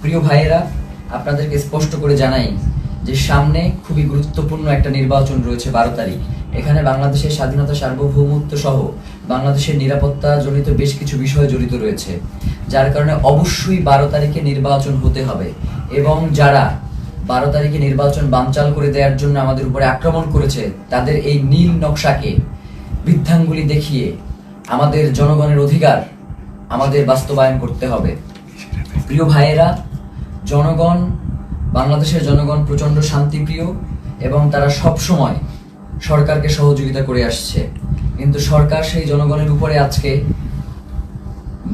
প্রিয় ভাইয়েরা, আপনাদেরকে স্পষ্ট করে জানাই যে সামনে খুবই গুরুত্বপূর্ণ একটা নির্বাচন রয়েছে 12 তারিখ। এখানে বাংলাদেশের স্বাধীনতা, সার্বভৌমত্ব সহ বাংলাদেশের নিরাপত্তা জনিত বেশ কিছু বিষয় জড়িত রয়েছে, যার কারণে অবশ্যই 12 তারিখে নির্বাচন হতে হবে। এবং যারা 12 তারিখে নির্বাচন বানচাল করে দেওয়ার জন্য আমাদের উপরে আক্রমণ করেছে, তাদের এই নীল নকশাকে বৃদ্ধাঙ্গুলি দেখিয়ে আমাদের জনগণের অধিকার আমাদের বাস্তবায়ন করতে হবে। প্রিয় ভাইয়েরা, বাংলাদেশের জনগণ প্রচন্ড শান্তিপ্রিয় এবং তারা সব সময় সরকারকে সহযোগিতা করে আসছে, কিন্তু সরকার সেই জনগণের উপরে আজকে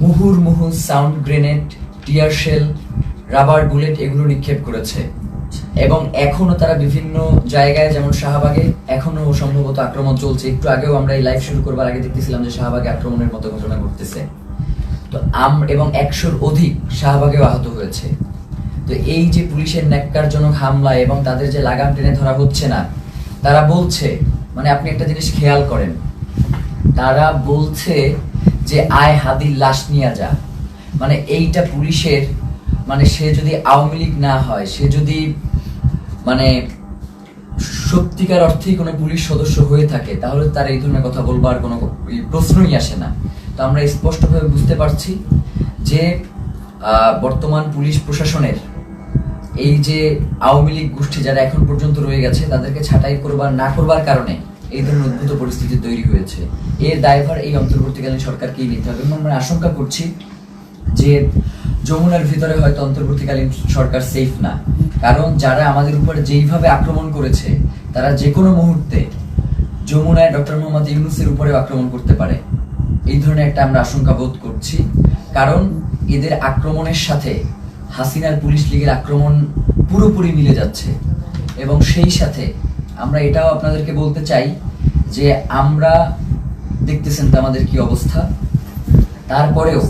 মুহুর্মুহু sound grenade, tear shell, rubber bullet এগুলো নিক্ষেপ করেছে। এবং এখনো তারা বিভিন্ন জায়গায়, যেমন শাহবাগে এখনো সম্ভবত আক্রমণ চলছে। একটু আগেও আমরা এই লাইভ শুরু করবার আগে দেখতেছিলাম যে শাহবাগে আক্রমণের মতো ঘটনা ঘটতেছে। তো এবং 100-র অধিক শাহবাগেও আহত হয়েছে। তো এই যে পুলিশের ন্যাক্কারজনক হামলা এবং তাদের যে লাগাম টেনে ধরা হচ্ছে না, তারা বলছে, মানে আপনি একটা জিনিস খেয়াল করেন, তারা বলছে যে আয় হাদির লাশ নিয়ে যা। মানে এইটা পুলিশের, মানে সে যদি আওয়ামী লীগ না হয়, সে যদি মানে সত্যিকার অর্থেই কোনো পুলিশ সদস্য হয়ে থাকে, তাহলে তার এই ধরনের কথা বলবার কোনো প্রশ্নই আসে না। তো আমরা স্পষ্টভাবে বুঝতে পারছি যে বর্তমান পুলিশ প্রশাসনের এই যে আওয়ামী লীগ গোষ্ঠী যারা এখন পর্যন্ত রয়ে গেছে, তাদেরকে ছাঁটাই করবার না করবার কারণে এই ধরনের উদ্ভূত পরিস্থিতি তৈরি হয়েছে। এর দায়ভার এই অন্তর্বর্তীকালীন সরকারকেই নিতে হবে। এবং আমরা আশঙ্কা করছি যে যমুনার ভিতরে হয়তো অন্তর্বর্তীকালীন সরকার সেফ না, কারণ যারা আমাদের উপরে যেইভাবে আক্রমণ করেছে, তারা যে কোনো মুহূর্তে যমুনায় ডক্টর মোহাম্মদ ইউনূসের উপরেও আক্রমণ করতে পারে। এই ধরনের একটা আমরা আশঙ্কা বোধ করছি, কারণ এদের আক্রমণের সাথে হাসিনার পুলিশ লীগের আক্রমণ পুরোপুরি মিলে যাচ্ছে। এবং সেই সাথে আমরা এটাও আপনাদেরকে বলতে চাই যে আমরা দেখতেছেন তো আমাদের কি অবস্থা, তারপরেও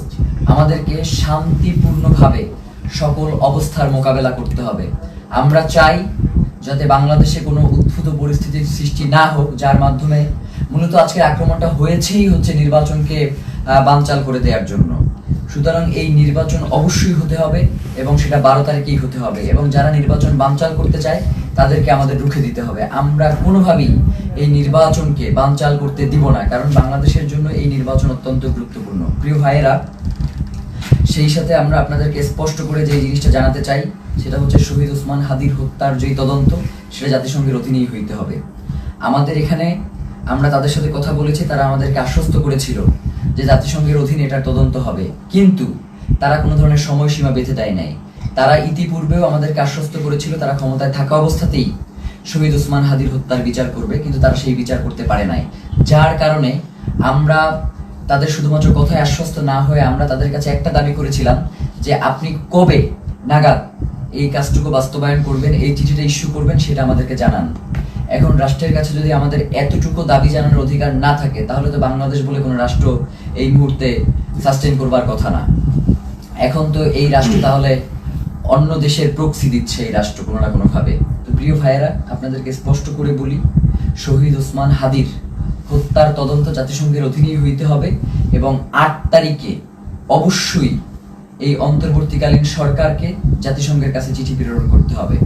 আমাদেরকে শান্তিপূর্ণভাবে সকল অবস্থার মোকাবেলা করতে হবে। আমরা চাই যাতে বাংলাদেশে কোনো উদ্ভূত পরিস্থিতির সৃষ্টি না হোক, যার মাধ্যমে মূলত আজকের আক্রমণটা হয়েছেই হচ্ছে নির্বাচনকে বানচাল করে দেওয়ার জন্য। সুতরাং এই নির্বাচন অবশ্যই হতে হবে এবং সেটা 12 তারিখেই হতে হবে। এবং যারা নির্বাচন বানচাল করতে চায়, তাদেরকে আমাদের রুখে দিতে হবে। আমরা কোনোভাবেই এই নির্বাচনকে বানচাল করতে দিব না, কারণ বাংলাদেশের জন্য এই নির্বাচন অত্যন্ত গুরুত্বপূর্ণ। প্রিয় ভাইয়েরা, সেই সাথে আমরা আপনাদেরকে স্পষ্ট করে যে জিনিসটা জানাতে চাই, সেটা হচ্ছে শহীদ ওসমান হাদির হত্যার যেই তদন্ত, সেটা জাতিসংঘের অধীনেই হইতে হবে। আমাদের এখানে আমরা তাদের সাথে কথা বলেছি, তারা আমাদেরকে আশ্বস্ত করেছিল যে জাতিসংঘের অধীনে এটার তদন্ত হবে, কিন্তু তারা কোনো ধরনের সময়সীমা বেঁধে দেয় নাই। তারা ইতিপূর্বেও আমাদেরকে আশ্বস্ত করেছিল তারা ক্ষমতায় থাকা অবস্থাতেই শহীদ ওসমান হাদির হত্যার বিচার করবে, কিন্তু তারা সেই বিচার করতে পারে নাই। যার কারণে আমরা তাদের শুধুমাত্র কথায় আশ্বস্ত না হয়ে আমরা তাদের কাছে একটা দাবি করেছিলাম যে আপনি কবে নাগাদ এই কাজটুকু বাস্তবায়ন করবেন, এই চিঠিটা ইস্যু করবেন, সেটা আমাদেরকে জানান। এখন রাষ্ট্রের কাছে যদি আমাদের এতটুকু দাবি জানানোর অধিকার না থাকে, তাহলে তো বাংলাদেশ বলে কোনো রাষ্ট্র এই মুহূর্তে সাস্টেইন করবার কথা না। এখন তো এই রাষ্ট্র তাহলে অন্য দেশের প্রক্সি দিচ্ছে এই রাষ্ট্র কোনো না কোনো ভাবে। তো প্রিয় ভাইয়েরা, আপনাদেরকে স্পষ্ট করে বলি, শহীদ ওসমান হাদির হত্যার তদন্ত জাতিসংঘের অধীনেই হইতে হবে এবং 8 তারিখে অবশ্যই এই অন্তর্বর্তীকালীন সরকারকে জাতিসংঘের কাছে চিঠি প্রেরণ করতে হবে।